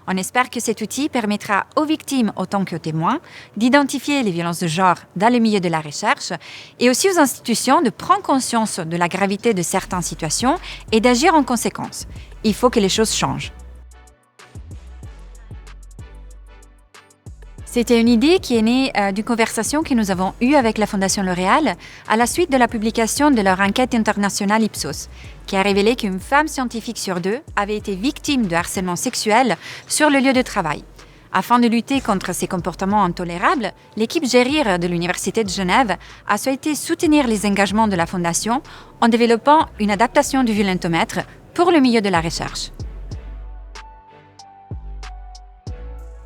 On espère que cet outil permettra aux victimes autant qu'aux témoins d'identifier les violences de genre dans le milieu de la recherche et aussi aux institutions de prendre conscience de la gravité de certaines situations et d'agir en conséquence. Il faut que les choses changent. C'était une idée qui est née d'une conversation que nous avons eue avec la Fondation L'Oréal à la suite de la publication de leur enquête internationale Ipsos, qui a révélé qu'une femme scientifique sur 2 avait été victime de harcèlement sexuel sur le lieu de travail. Afin de lutter contre ces comportements intolérables, l'équipe GERIR de l'Université de Genève a souhaité soutenir les engagements de la Fondation en développant une adaptation du violentomètre pour le milieu de la recherche.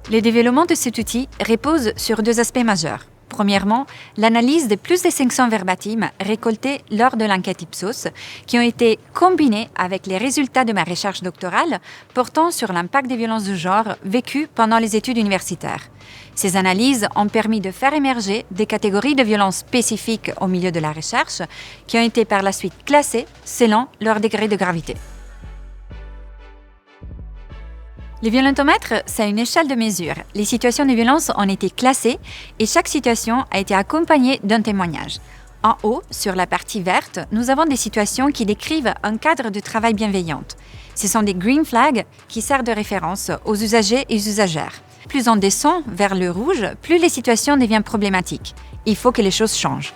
Le développement de cet outil repose sur 2 aspects majeurs. Premièrement, l'analyse de plus de 500 verbatims récoltés lors de l'enquête Ipsos, qui ont été combinés avec les résultats de ma recherche doctorale portant sur l'impact des violences de genre vécues pendant les études universitaires. Ces analyses ont permis de faire émerger des catégories de violences spécifiques au milieu de la recherche, qui ont été par la suite classées selon leur degré de gravité. Le violentomètre, c'est une échelle de mesure. Les situations de violence ont été classées et chaque situation a été accompagnée d'un témoignage. En haut, sur la partie verte, nous avons des situations qui décrivent un cadre de travail bienveillant. Ce sont des green flags qui servent de référence aux usagers et usagères. Plus on descend vers le rouge, plus les situations deviennent problématiques. Il faut que les choses changent.